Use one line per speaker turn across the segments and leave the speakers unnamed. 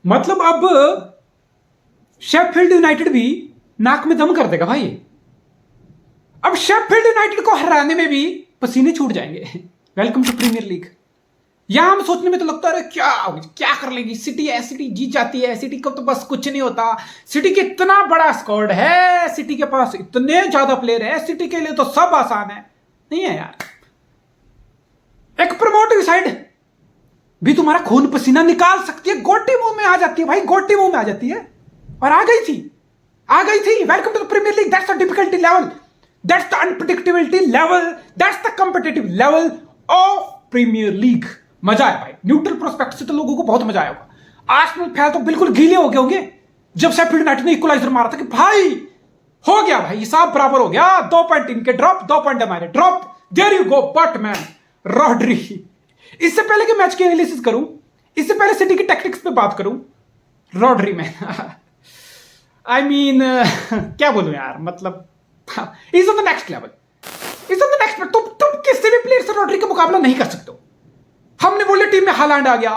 मतलब अब Sheffield United भी नाक में दम कर देगा भाई। अब शेफील्ड यूनाइटेड को हराने में भी पसीने छूट जाएंगे। Welcome to Premier League. यहां हम सोचने में तो लगता है क्या क्या कर लेगी सिटी है, सिटी जीत जाती है, सिटी को तो बस कुछ नहीं होता, सिटी के इतना बड़ा स्क्वाड है, सिटी के पास इतने ज्यादा प्लेयर है, सिटी के लिए तो सब आसान है। नहीं है यार, एक प्रमोटिंग साइड भी तुम्हारा खून पसीना निकाल सकती है, गोटी मुंह में आ जाती है भाई, गोटी मुंह में आ जाती है। और आ गई थी। Welcome to the Premier League. That's the difficulty level, that's the unpredictability level, that's the competitive level of Premier League. मजा आया भाई, न्यूट्रल प्रोस्पेक्ट से तो लोगों को बहुत मजा आया होगा। आर्सेनल फैन तो बिल्कुल गीले हो गए होंगे जब शेफील्ड यूनाइटेड ने इक्वलाइजर मारा था कि भाई हो गया भाई, हिसाब बराबर हो गया, 2 पॉइंट इनके ड्रॉप, 2 पॉइंट हमारे drop, there you go. But man Rodri, इससे पहले कि मैच की एनालिसिस करूं, इससे पहले सिटी की टैक्टिक्स पे बात करूं, रॉड्री मैन आई मीन क्या बोलूं यार, मतलब is on the next level, is on the next. तुम किसी भी प्लेयर से रॉड्री का मुकाबला नहीं कर सकते हो। हमने बोले टीम में हालांड आ गया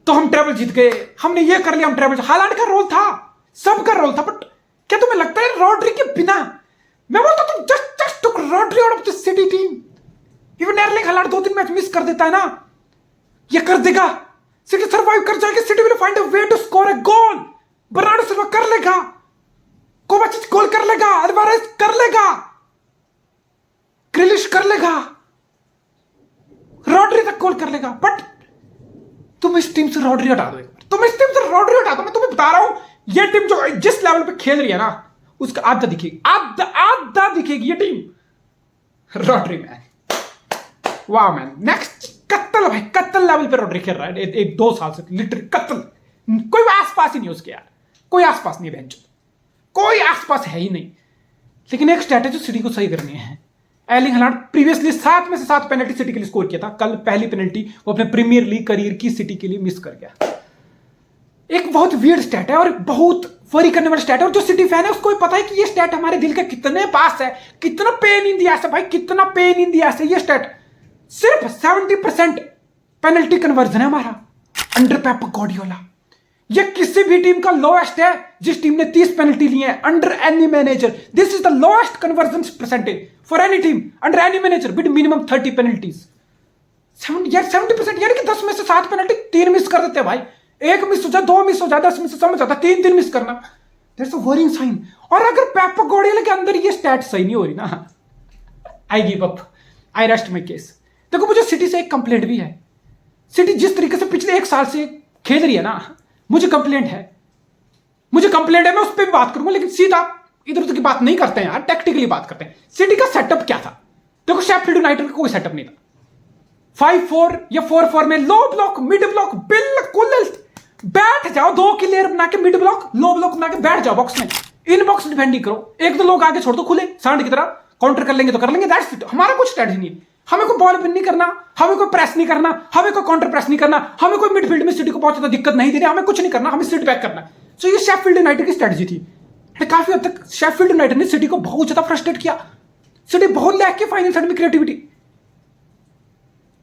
तो हम ट्रेबल जीत गए, हमने ये कर लिया हम ट्रेबल। हालांड का रोल था, सबका रोल था, बट क्या तुम्हें लगता है रॉड्री के बिना, मैं बोलता तुम just took Rodri out of the city team. Even Erling Haaland 2-3 match miss कर देता है ना, ये कर देगा, सिटी सर्वाइव कर जाएगी, City will find a way to score a goal. Bernardo Silva कर लेगा, कोवाचिच गोल कर लेगा, अल्वारेज कर लेगा, ग्रिलिश कर लेगा, रॉड्री तक गोल कर लेगा। बट तुम इस टीम से रॉड्री हटा दो, तुम इस टीम से रॉड्री हटा दो, मैं तुम्हें बता रहा हूं ये टीम जो जिस लेवल पे खेल रही है ना उसका आधा दिखेगी, आधा दिखेगी ये टीम रॉड्री मैन। वाह मैन, नेक्स्ट कत्ल भाई, कत्ल लेवल पे रॉड्री खेल रहा है एक 2 साल से, लिटरली कत्ल। कोई आसपास ही नहीं उसके यार, कोई आसपास नहीं है, कोई आसपास है ही नहीं। लेकिन एक स्ट्रैटेजी सिटी को सही करनी है। एर्लिंग हालांड प्रीवियसली 7 में से 7 पेनल्टी सिटी के लिए स्कोर किया था, कल पहली पेनल्टी वो अपने प्रीमियर लीग करियर की सिटी के लिए मिस कर गया। एक बहुत वियर्ड स्टैट है और बहुत वरी करने वाला स्टैट है, और जो सिटी फैन है उसको भी पता है कि ये स्टैट हमारे दिल के कितने पास है, कितना पेन इन दी एस है भाई, कितना पेन इन दी एस है। ये स्टैट सिर्फ 70% पेनल्टी कन्वर्जन है हमारा अंडर पेप गार्डियोला। ये किसी भी टीम का लोएस्ट है, जिस टीम ने 30 पेनल्टी ली है under any manager. This is the lowest conversion percentage for any team under any manager with minimum 30 penalties. 70% यानी कि 10 में से 7 पेनल्टी 3 मिस कर देते हैं भाई। 1 मिस हो जाए, 2 मिस हो जाए, 10 में से समझ आता, 3 मिस करना, दैट्स अ वरिंग साइन। और अगर पेप गार्डियोला के अंदर ये स्टैट सही नहीं हो रही ना, I give up, I rest my case. देखो मुझे सिटी से एक कंप्लेंट भी है, सिटी जिस तरीके से पिछले 1 साल से खेल रही है ना, मुझे कंप्लेंट है, मैं उस पर भी बात करूंगा, लेकिन सीधा इधर उधर की बात नहीं करते हैं यार, टैक्टिकली बात करते हैं। सिटी का सेटअप क्या था? देखो शेफील्ड यूनाइटेड का कोई सेटअप नहीं था। 5-4 या 4-4 में लो ब्लॉक मिड ब्लॉक, बिल्कुल बैठ जाओ, 2 क्लियर बना के मिड ब्लॉक लो ब्लॉक बना के बैठ जाओ बॉक्स में, इन बॉक्स डिफेंडिंग करो, 1-2 लोग आगे छोड़ दो खुले सांड की तरह, काउंटर कर लेंगे तो कर लेंगे, दैट्स इट। हमारा कुछ स्ट्रेटजी नहीं है, हमें कोई बॉल विन नहीं करना, हमें कोई प्रेस नहीं करना, हमें कोई काउंटर प्रेस नहीं करना, हमें कोई मिडफील्ड में सिटी को बहुत ज्यादा दिक्कत नहीं देनी, हमें कुछ नहीं करना, हमें सिट बैक करना। सो ये शेफील्ड यूनाइटेड की स्ट्रेटजी थी। काफी हद तक शेफील्ड यूनाइटेड ने सिटी को बहुत ज्यादा फ्रस्ट्रेट किया, सिटी बहुत लैक की फाइनल थर्ड में क्रिएटिविटी।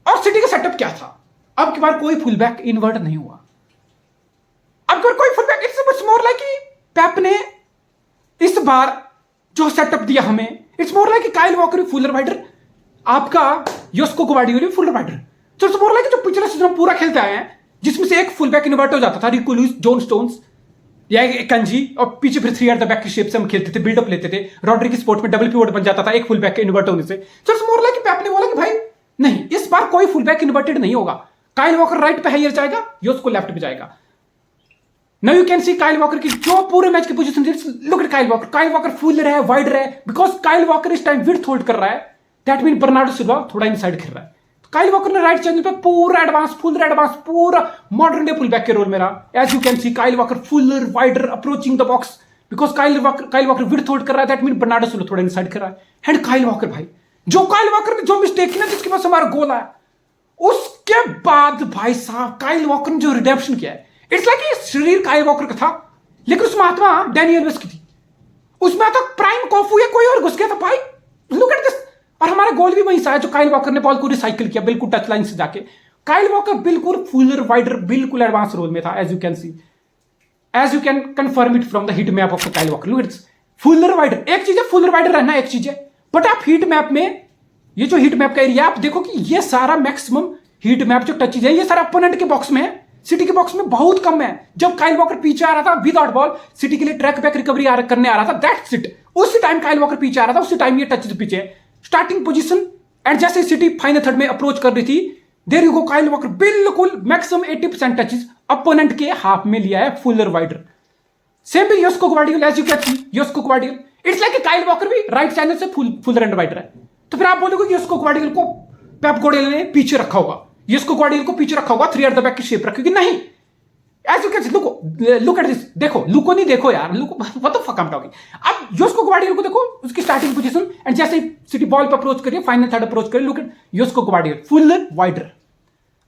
और सिटी का सेटअप क्या था? अब की बार कोई फुल बैक इन्वर्ट नहीं हुआ, अब की बार कोई full back, it's more like Pep ने इस बार जो सेटअप दिया हमें, it's more like Kyle Walker full rider, आपका योस्को गुवार्डियोला फुल राइडर। तो इट्स मोर लाइक जो पिछले सीजन पूरा खेलते आए हैं, जिसमें से एक फुल बैक इन्वर्ट हो जाता था, रिको लुइस, जॉन स्टोन्स या कंजी, और पीछे फिर 3 एट द बैक की शेप से हम खेलते थे, बिल्डअप लेते थे, रॉड्री की स्पोर्ट में डबल पिवोट बन जाता था एक फुल बैक के इन्वर्ट होने से। तो इट्स मोर लाइक पेप ने बोला कि भाई नहीं, इस बार कोई फुल बैक इन्वर्टेड नहीं होगा, काइल वॉकर राइट पे हायर जाएगा, योस्को लेफ्ट पे जाएगा। Now you can see Kyle walker की जो पूरे मैच की position, look at Kyle Walker full रहा है, वाइड रहा है, बिकॉज काइल वॉकर इस टाइम विड्थ होल्ड कर रहा है, दैट मीन बर्नार्डो सिल्वा थोड़ा इनसाइड खेल रहा है। काइल वॉकर ने राइट चैनल पे पूरा एडवांस, पूरा मॉडर्न डे फुल बैक के रोल में रहा। As you can see Kyle Walker fuller, wider, approaching the box, because Kyle Walker width hold कर रहा है, दैट मीन बर्नार्डो सिल्वा थोड़ा इनसाइड कर रहा है। एंड काइल वॉकर भाई, जो काइल वॉकर ने जो मिस्टेक की ना, जिसके पास हमारा गोल आया, उसके बाद भाई साहब काइल वॉकर ने जो रिडेम्पशन किया है, इट्स लाइक शरीर काइल वॉकर का था, लेकिन उसमें आत्मा डैनी एल्वेस की थी, उसमें तो प्राइम कॉफू या कोई और घुस गया था भाई। Look at this. और हमारा गोल भी वहीं से आया जो काइल वॉकर ने बॉल को रिसाइकिल किया बिल्कुल टच लाइन से जाके, काइल वॉकर बिल्कुल फुलर वाइडर, बिल्कुल एडवांस रोल में था, as you can see, as you can confirm it from the heat map of the Kyle Walker. Look it's fuller wider, एक चीज है फुलर वाइडर रहना, एक चीज है, बट आप हीट मैप में, ये जो हीट मैप का एरिया आप देखो कि ये सारा मैक्सिमम हीट मैप जो टचेज है ये सारा अपोनेंट के बॉक्स में है, सिटी के बॉक्स में बहुत कम है। जब काइल वॉकर पीछे आ रहा था विदाउट बॉल, सिटी के लिए ट्रैक बैक रिकवरी करने आ रहा था, दैट्स इट, उसी टाइम काइल वॉकर पीछे आ रहा था, उसी टाइम ये टचेज पीछे है, स्टार्टिंग पोजीशन। एंड जैसे सिटी फाइनल थर्ड में अप्रोच कर रही थी, there you go, Kyle Walker बिल्कुल मैक्सिमम 80% टचेज अपोनेंट के हाफ में लिया है, फुलर वाइडर। सेम भी Josko Gvardiol, as you can see, Josko Gvardiol, it's like Kyle Walker भी राइट चैनल से फुलर एंड वाइडर है। तो फिर आप बोलोगे योस्को ग्वार्डियोल को पेप गार्डियोला ने पीछे रखा होगा, योस्को ग्वार्डियोल को पीछे रखा होगा, 3 एट द बैक की शेप रखी, नहीं, as you can see, look at this, देखो, लुको नहीं देखो यार, लुको what the fuck I am talking. अब योस्को ग्वार्डियोल को देखो, उसकी स्टार्टिंग पोजीशन, एंड जैसे ही सिटी बॉल पे अप्रोच करिए, फाइनल थर्ड अप्रोच करिए, look at Josko Gvardiol fuller wider.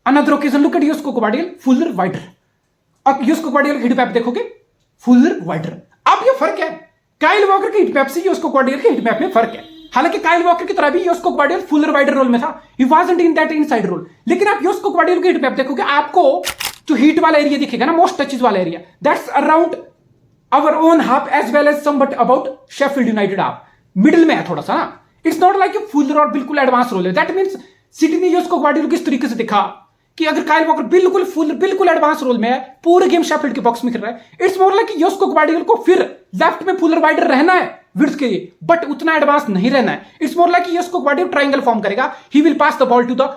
Another occasion look at Josko Gvardiol fuller wider. अब योस्को ग्वार्डियोल हिट मैप देखोगे फुलर वाइडर। अब ये फर्क है, काइल वॉकर के हिट मैप से योस्को ग्वार्डियोल के हिट मैप में फर्क है। हालांकि काइल वॉकर की तरह भी Josko Gvardiol fuller wider role में था, he wasn't in that inside role. लेकिन आप योस्को ग्वार्डियोल के हिट मैप देखोगे, आपको जो हीट वाला एरिया दिखेगा ना, मोस्ट टचेज वाला area, that's around our own half as well as something about Sheffield United half, middle में है थोड़ा सा ना। इट्स नॉट लाइक फुलर और बिल्कुल एडवांस रोल है। दैट मींस सिटी ने योस्को ग्वार्डियोल किस तरीके से दिखा कि अगर काइल वॉकर बिल्कुल फुल बिल्कुल एडवांस रोल में है, पूरे गेम शेफील्ड के बॉक्स में खेल रहा है, इट्स मोर लाइक योस्को ग्वार्डियोल को फिर लेफ्ट में फुलर वाइडर रहना है विड्थ के लिए, बट उतना एडवांस नहीं रहना है। It's more like Josko Gvardiol triangle form करेगा, he will pass the ball to the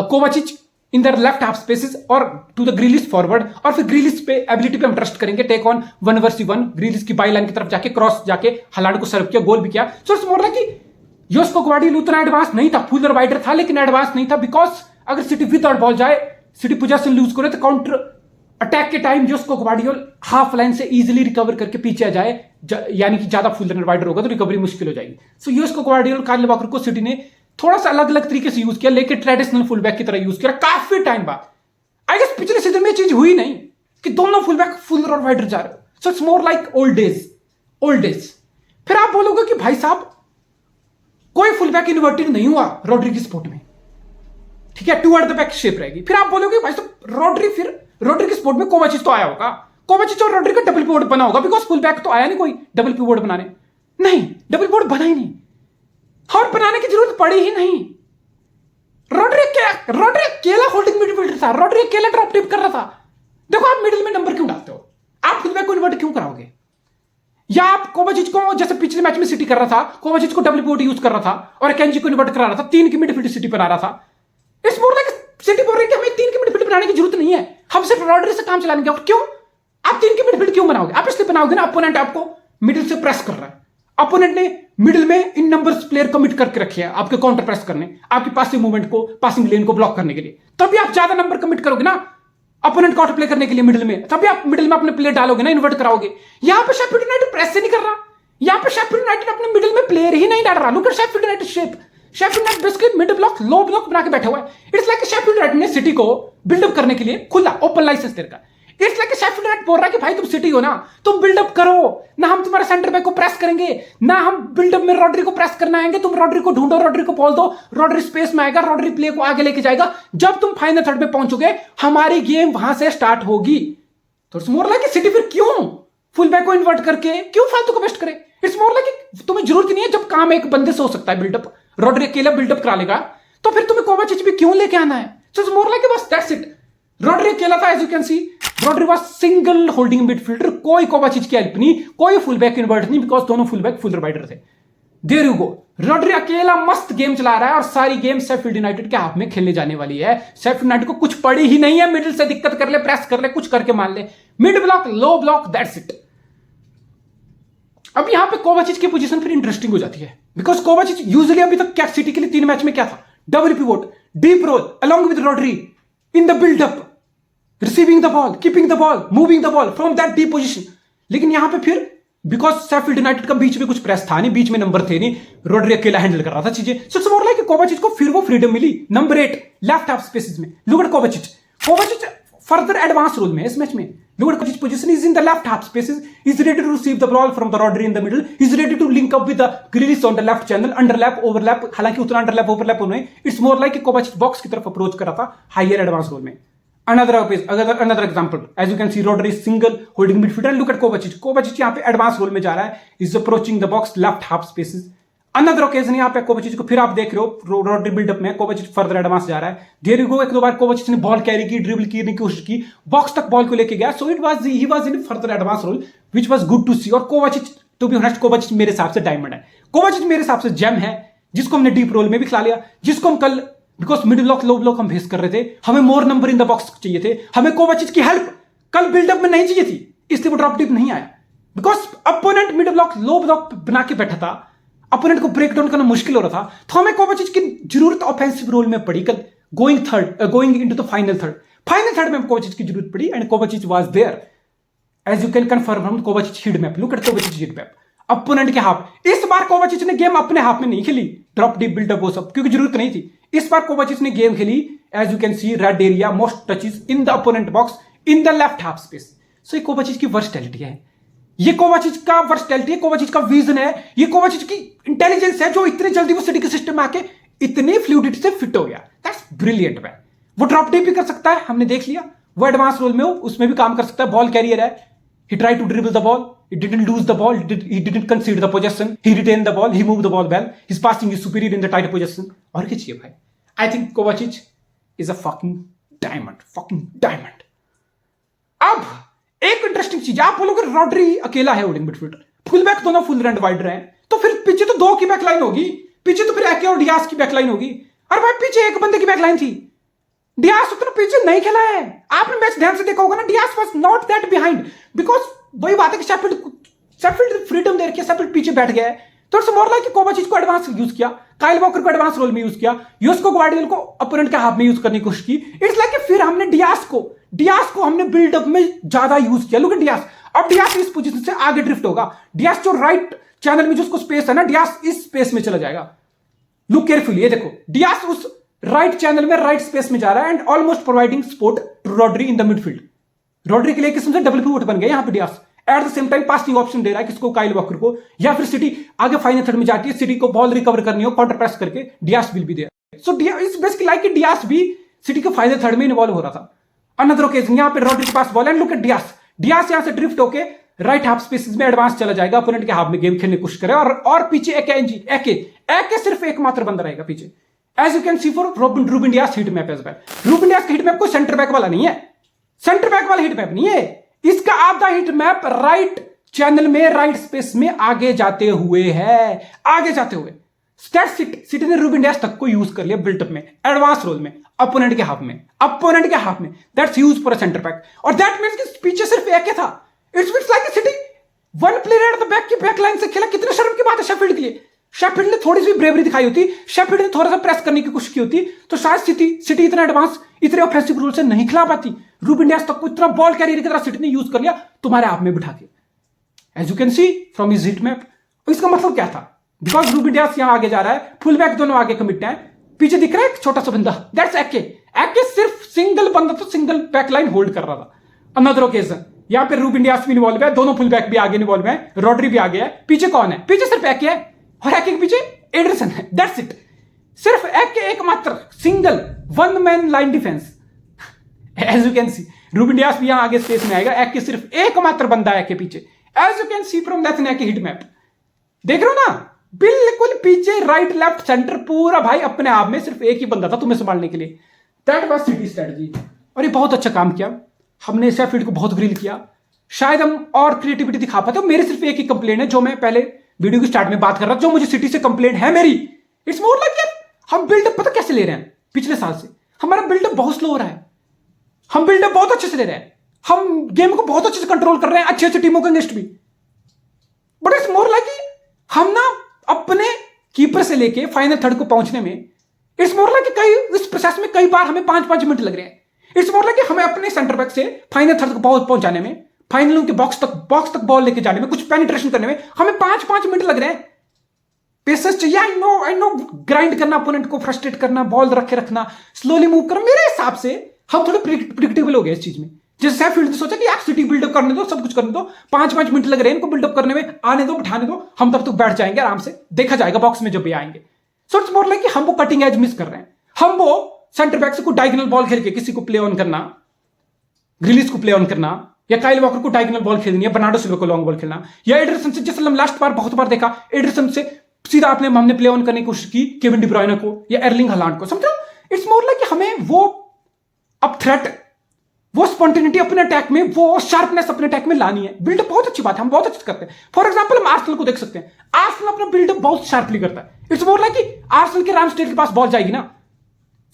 Kovacic in the left half spaces और टू द ग्रिलिश फॉरवर्ड, और फिर ग्रिलिश पे एबिलिटी पे हम ट्रस्ट करेंगे, टेक ऑन 1 वर्सेस 1, ग्रिलिश की बाई लाइन की तरफ जाके क्रॉस जाके हालांड को सर्व किया, गोल भी किया। सो इट्स मोर लाइक कि योस्को ग्वार्डियोल उतना एडवांस नहीं था, फुलर वाइडर था लेकिन एडवांस नहीं था, बिकॉज अगर सिटी विदाउट बॉल जाए, सिटी पोजेशन लूज करे, तो काउंटर अटैक के टाइम योस्को ग्वार्डियोल हाफ लाइन से इजीली रिकवर करके पीछे आ जाए, यानी कि ज्यादा फुलर एंड वाइडर होगा तो रिकवरी मुश्किल हो जाएगी। सो योस्को ग्वार्डियोल, काइल वॉकर को सिटी ने थोड़ा सा अलग अलग तरीके से यूज किया, लेकिन ट्रेडिशनल फुलबैक की तरह यूज किया काफी टाइम बाद। आई गेस पिछले सीजन में ये चीज हुई नहीं कि दोनों फुलबैक फुलर और वाइडर जा रहे हो। सो it's more like old days. फिर आप बोलोगे कि भाई साहब कोई फुलबैक इन्वर्टेड नहीं हुआ रॉड्री की स्पोर्ट में, ठीक है, 2 एट द बैक शेप रहेगी। फिर आप बोलोगे भाई साहब रॉड्री की स्पोर्ट में कोवाचिच तो आया होगा, कोवाचिच और रॉड्री का डबल पिवोट बना होगा, बिकॉज फुलबैक तो आया नहीं कोई डबल पिवोट बनाने, नहीं, डबल पिवोट बना ही नहीं और बनाने की जरूरत पड़ी ही नहीं। रॉड्री अकेला होल्डिंग मिडफील्डर था, रॉड्री अकेला ड्रॉप टिप कर रहा था। देखो आप मिडिल में नंबर क्यों डालते हो, आप फुलबैक को इन्वर्ट क्यों कराओगे? या आप कोवाचिच को, जैसे पिछले मैच में सिटी कर रहा था, कोवाचिच को डबल पिवोट यूज कर रहा था और एकेंजी को इन्वर्ट करा रहा था, 3 की मिडफील्ड सिटी बना रहा था। इट्स मोर लाइक सिटी बोल रही है कि हमें 3 की मिडफील्ड बनाने की जरूरत नहीं है, हम सिर्फ रॉड्री से काम चलाएंगे। और क्यों आप 3 की मिडफील्ड क्यों बनाओगे? आप इसलिए बनाओगे ना, अपोनेंट आपको मिडिल से प्रेस कर रहा है, अपोनेंट ने मिडिल में इन नंबर्स प्लेयर कमिट करके रखे हैं आपके काउंटर प्रेस करने, आपकी पासिंग मूवमेंट को, पासिंग लेन को ब्लॉक करने के लिए, तभी आप ज्यादा नंबर कमिट करोगे ना अपोनेंट काउंटर प्ले करने के लिए मिडिल में, तभी आप मिडिल में अपने प्लेयर डालोगे ना, इन्वर्ट कराओगे। यहां पे शेफील्ड यूनाइटेड प्रेस से नहीं कर रहा, यहां पे शेफील्ड यूनाइटेड अपने मिडिल में प्लेयर ही नहीं डाल रहा। Look at Sheffield United shape, Sheffield United basically mid block, low block बना के बैठा हुआ है। इट्स लाइक शेफील्ड यूनाइटेड ने सिटी को बिल्डअप करने के लिए खुला ओपन लाइसेंस दे रखा। इट्स लाइक शेफील्ड यूनाइटेड बोल रहा है कि भाई तुम सिटी हो ना, तुम बिल्डअप करो ना, हम तुम्हारे सेंटर बैक को प्रेस करेंगे ना, हम बिल्डअप में रॉड्री को प्रेस करना आएंगे, तुम रॉड्री को ढूंढो, रॉड्री को बॉल दो, रॉड्री स्पेस में आएगा, रॉड्री प्ले को आगे लेके जाएगा, जब तुम फाइनल थर्ड में पहुंचोगे हमारी गेम वहां से स्टार्ट होगी। तो इट्स मोर लाइक सिटी फिर क्यों फुल बैक को इन्वर्ट करके क्यों फालतू को वेस्ट करे? इट्स मोर लाइक तुम्हें जरूरत नहीं है, जब काम एक बंदे से हो सकता है बिल्डअप, रॉड्री अकेला बिल्डअप करा लेगा, तो फिर तुम्हें कोवाचिच भी क्यों लेके आना है? सो इट्स मोर लाइक बस दैट्स इट। रॉड्री अकेला था, as you can see, Rodri was single holding midfielder, कोई कोवाचिच की हेल्प नहीं, कोई फुल बैक इन्वर्ट नहीं, बिकॉज दोनों फुल बैक फुल राइडर थे। देयर यू गो, रॉड्री अकेला मस्त गेम चला रहा है और सारी गेम शेफील्ड यूनाइटेड के हाथ में खेलने जाने वाली है। शेफील्ड यूनाइटेड को कुछ पड़ी ही नहीं है, मिडिल से दिक्कत कर ले, प्रेस कर ले, कुछ करके मान ले, mid block, low block, that's it. अब यहां पे कोवाचिच की पोजीशन फिर इंटरेस्टिंग हो जाती है, बिकॉज कोवाचिच यूजुअली अभी तक क्या सिटी के लिए 3 मैच में क्या था, double pivot, deep role along with Rodri in the buildup, receiving the ball, keeping the ball, moving the ball from that deep position. लेकिन यहां पे फिर बिकॉज शेफील्ड यूनाइटेड का बीच में कुछ प्रेस था नहीं, बीच में नंबर थे नहीं, रॉड्री अकेला हैंडल कर रहा था चीजें। सो इट्स मोर लाइक कोवाचिच को फिर वो फ्रीडम मिली नंबर 8 लेफ्ट हाफ स्पेसेस में। Look at Kovacic further advance role में इस मैच में। Look at Kovacic's position is in the left half spaces. He's ready to receive the ball from the Rodri in the middle. He's ready to link up with the Grealish on the left channel. Underlap, overlap. हालांकि उतना underlap, overlap नहीं. It's more like कि Kovacic box की तरफ approach कर रहा था higher advance role में. Another example. As you can see, Rodri is single holding midfielder. Look at Kovacic. Kovacic यहाँ पे advance role में जा रहा है. He's approaching the box left half spaces. Another occasion यहाँ पे कोवाचिच को फिर आप देख रहे हो रोड्री बिल्डअप में कोवाचिच फर्दर एडवांस जा रहा है। देयर यू गो, एक दो बार कोवाचिच ने बॉल कैरी की, ड्रिबल करने की कोशिश की, बॉक्स तक बॉल को लेके गया। So he was in further advance role which was good to see. और Kovacic to be honest, Kovacic मेरे हिसाब से डायमंड है। कोवाचिच मेरे हिसाब से जेम है जिसको हमने डीप रोल में भी खिला लिया, जिसको हम कल because middle block low block हम फेस कर रहे थे, हमें मोर नंबर इन द बॉक्स चाहिए थे, हमें कोवाचिच की हेल्प कल बिल्डअप में नहीं चाहिए थी, इसलिए वो ड्रॉप डीप नहीं आया। Because opponent middle block low block बना के बैठा था, अपोनेंट को ब्रेक डाउन करना मुश्किल हो रहा था, तो हमें कोवाचिच की जरूरत ऑफेंसिव रोल में पड़ी कल going into the final third में कोवाचिच की जरूरत पड़ी and Kovacic was there. As you can confirm हम Kovacic heat map, look at Kovacic heat map opponent के हाफ। इस बार कोवाचिच ने गेम अपने हाफ में नहीं खेली, ड्रॉप डीप बिल्डअप वो सब, क्योंकि जरूरत नहीं थी। इस बार कोवाचिच ने गेम खेली as you can see red area, most touches in the opponent box in the left half space. So ये कोवाचिच की वर्सटैलिटी है, ये कोवाचिच का वर्सटैलिटी है, कोवाचिच का विजन है, ये कोवाचिच की इंटेलिजेंस है जो इतने जल्दी वो सिटी के सिस्टम में आके इतनी फ्लूइडिटी से फिट हो गया। That's brilliant man. वो ड्रॉप डीप भी कर सकता है, हमने देख लिया। वो एडवांस रोल में हो, उसमें भी काम कर सकता है, बॉल कैरियर है। He try to dribble the ball, he didn't lose the ball, he didn't concede the possession, he retained the ball, he moved the ball well, his passing is superior in the tight possession। और क्या चाहिए भाई? I think Kovacic is a fucking diamond। अब एक interesting चीज, आप बोलोगे Rodri अकेला है होल्डिंग मिडफील्डर, फुल बैक दोनों फुल एंड वाइड रहे, तो फिर पीछे तो दो की बैकलाइन होगी, पीछे तो फिर एके और डियास की बैकलाइन होगी। अरे भाई पीछे एक बंदे की बैकलाइन थी, डियास उतना पीछे नहीं खेला है। आपने मैच ध्यान से देखा होगा ना, Dias was not that behind, because वही बात है कि शेफील्ड फ्रीडम दे रखी है, शेफील्ड पीछे बैठ गया है, तो इट्स मोर लाइक कि कोवाचिच को एडवांस यूज किया, काइल वॉकर को एडवांस रोल में यूज किया, योस्को ग्वार्डियोल को अपोनेंट के हाफ में यूज करने की कोशिश की। इट्स लाइक कि फिर हमने डियास को हमने बिल्डअप में ज्यादा यूज किया। लुक एट डियास, अब डियास इस पोजीशन से आगे ड्रिफ्ट होगा, डियास जो राइट चैनल में जो उसको स्पेस है ना, डियास इस स्पेस में चला जाएगा। लुक केयरफुली, ये देखो डियास उस राइट चैनल में राइट स्पेस में जा रहा है and almost providing support to Rodri in the midfield. Rodri के लिए किस्म से डबल पिवट बन गया यहां पे Dias, at the same time passing option दे रहा है किसको, काइल वॉकर को, या फिर सिटी आगे फाइनल थर्ड में जाती है, सिटी को बॉल रिकवर करनी हो काउंटर प्रेस करके, Dias will be there. So it's basically like कि डियास भी सिटी के फाइनल थर्ड में इन्वॉल्व हो रहा था। अनदर ओकेजन यहां पे रॉड्री के पास ball and look at Dias यहां से ड्रिफ्ट होके राइट हाफ स्पेसेस में एडवांस चला जाएगा, अपोनेंट के हाफ में गेम खेलने की कोशिश करे, और पीछे एके सिर्फ एकमात्र बंदा रहेगा पीछे। As you can see for Ruben Dias heat map as well. Ruben Dias का हीट मैप कोई सेंटर बैक वाला नहीं है, सेंटर बैक वाला हीट मैप नहीं है, इसका आधा हीट मैप राइट चैनल में राइट स्पेस में आगे जाते हुए है, आगे जाते हुए। सिटी ने रूबेन डियास तक को यूज कर लिया बिल्टअप में, एडवांस रोल में, अपोनेंट के हाफ में, that's use for a centre back. और दैट मींस कि पीछे सिर्फ एके था। It's like city one player eight the back की बैकलाइन से खेला। कितने शर्म की बात है शेफील्ड के लिए, शेफील्ड ने थोड़ी सी ब्रेवरी दिखाई होती, शेफील्ड ने थोड़ा सा प्रेस करने की कोशिश की होती, तो शायद सिटी इतना एडवांस इतने ऑफेंसिव रूल से नहीं खिला पाती। रूबेन डियास तक को इतना बॉल कैरियर की तरह सिटी ने यूज कर लिया तुम्हारे हाथ में बिठा के, as you can see from his heat map. इसका मतलब क्या था, बिकॉज रूबेन डियास यहां आगे जा रहा है, फुल बैक दोनों आगे कमिट है, पीछे दिख रहा है एक छोटा सा बंदा, दैट्स एके सिर्फ सिंगल बंदा तो सिंगल बैकलाइन होल्ड कर रहा था। अनदर ओकेजन यहां पे रूबेन डियास भी इन्वॉल्व है, दोनों फुल बैक भी आगे इन्वॉल्व है, रॉड्री भी आगे है, पीछे कौन है, पीछे सिर्फ एके है और एके के पीछे एडरसन है, दैट्स इट। सिर्फ एकमात्र single one man line defence. As you can see Ruben Dias भी यहां आगे स्पेस में आएगा, एके सिर्फ एकमात्र बंदा है के पीछे, as you can see from that एके हिट मैप। देख रहे हो ना, बिल्कुल पीछे राइट लेफ्ट सेंटर पूरा भाई अपने आप में सिर्फ एक ही बंदा था तुम्हें संभालने के लिए। दैट वाज सिटी स्ट्रेटजी, और ये बहुत अच्छा काम किया हमने, शेफील्ड को बहुत ग्रिल किया। शायद हम और क्रिएटिविटी दिखा पाते हो। मेरे सिर्फ एक ही कंप्लेंट है जो मैं पहले वीडियो की स्टार्ट में बात कर रहा था, जो मुझे सिटी से कंप्लेंट है मेरी, इट्स मोर लाइक यार हम बिल्डअप पता कैसे ले रहे हैं, पिछले साल से हमारा बिल्डअप बहुत स्लो हो रहा है, हम बिल्डअप बहुत अच्छे से ले रहे हैं, हम गेम को बहुत अच्छे से कंट्रोल कर रहे हैं अच्छी अच्छी टीमों के अगेंस्ट भी, बट इट्स मोर लाइक हम ना अपने कीपर से लेके फाइनल थर्ड को पहुंचने में, इट्स मोर लाइक कई इस प्रोसेस में कई बार हमें 5-5 मिनट लग रहे हैं। इट्स मोर लाइक हमें अपने सेंटर बैक से फाइनल थर्ड को पहुंचाने में, फाइनल उनके बॉक्स तक बॉल लेके जाने में, कुछ पेनिट्रेशन करने में हमें 5-5 मिनट लग रहे हैं। पेसेस चाहिए, आई नो ग्राइंड करना, अपोनेंट को फ्रस्ट्रेट करना, बॉल रखे रखना, स्लोली मूव करना। मेरे हिसाब से हम थोड़े प्रिडिक्टेबल हो गए इस चीज में। जैसे शेफील्ड ने सोचा कि यार सिटी बिल्डअप करने दो, सब कुछ करने दो, 5-5 मिनट लग रहे हैं इनको बिल्डअप करने में, आने दो, बिठाने दो, हम तब तक बैठ जाएंगे आराम से, देखा जाएगा बॉक्स में जब भी आएंगे। सो इट्स मोर लाइक कि हम वो कटिंग एज मिस कर रहे हैं। हम वो सेंटर बैक से कोई डायगोनल बॉल खेल के किसी को प्ले ऑन करना, ग्रिलिश को प्ले ऑन करना, या काइल वॉकर को डायगोनल बॉल खेलनी है, बर्नार्डो सिल्वा को लॉन्ग बॉल खेलना, या एडरसन से, जैसे हम लास्ट बार बहुत बार देखा, एडरसन से सीधा हमने प्ले ऑन करने की कोशिश की केविन डी ब्रुयने को या एर्लिंग हालैंड को, समझो। इट्स मोर लाइक कि हमें वो अब थ्रेट, वो स्पॉन्टेनिटी अपने अटैक में, वो शार्पनेस अपने अटैक में लानी है। बिल्डअप बहुत अच्छी बात है, हम बहुत अच्छे करते हैं। फॉर एग्जांपल हम आर्सेनल को देख सकते हैं, आर्सेनल अपना बिल्डअप बहुत शार्पली करता है। इट्स मोर लाइक कि आर्सेनल के रामस्टेल के पास बॉल जाएगी ना,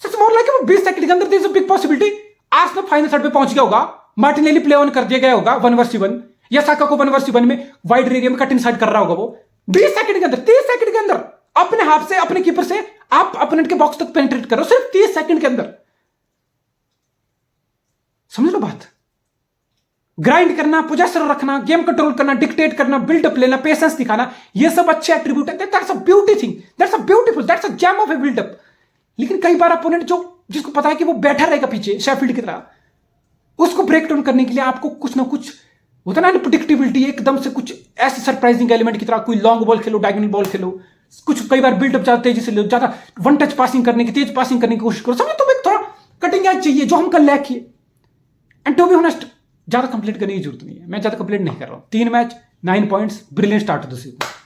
इट्स मोर लाइक वो 20 सेकंड के अंदर there is a big possibility Arsenal final third पे पहुंच गया होगा, मार्टिनेली प्ले ऑन कर दिया गया होगा 1v1, या साका को 1v1 में वाइड एरिया में कट इनसाइड कर रहा होगा वो 20 सेकंड के अंदर, 30 सेकंड के अंदर अपने हाथ से, अपने कीपर से आप अपोनेंट के बॉक्स तक पेनिट्रेट करो, सिर्फ 30 सेकंड के अंदर। समझ लो बात। ग्राइंड करना, पोजेसर रखना, गेम कंट्रोल करना, डिक्टेट करना, बिल्डअप लेना, पेशेंस दिखाना, ये सब अच्छे एट्रीब्यूट है। That's a beauty thing, that's a beautiful, that's a gem of a buildup. लेकिन कई बार अपोनेंट जिसको पता है कि वो बैठा रहेगा पीछे शेफील्ड की तरह, उसको ब्रेक डाउन करने के लिए आपको कुछ ना कुछ होता ना, प्रेडिक्टेबिलिटी, एकदम से कुछ ऐसे सरप्राइजिंग एलिमेंट की तरह, कोई लॉन्ग बॉल खेलो, डायगोनल बॉल खेलो, कुछ कई बार बिल्डअप ज्यादा तेजी से लो, ज्यादा वन टच पासिंग करने की, तेज पासिंग करने की कोशिश करो। समझो, तुम्हें थोड़ा कटिंग एज चाहिए, जो हम कल लैक किए। एंड टू बी ऑनेस्ट, ज्यादा कंप्लीट करने की जरूरत नहीं है, मैं ज्यादा कंप्लीट नहीं कर रहा हूं। 3 match 9 points, brilliant start to the season.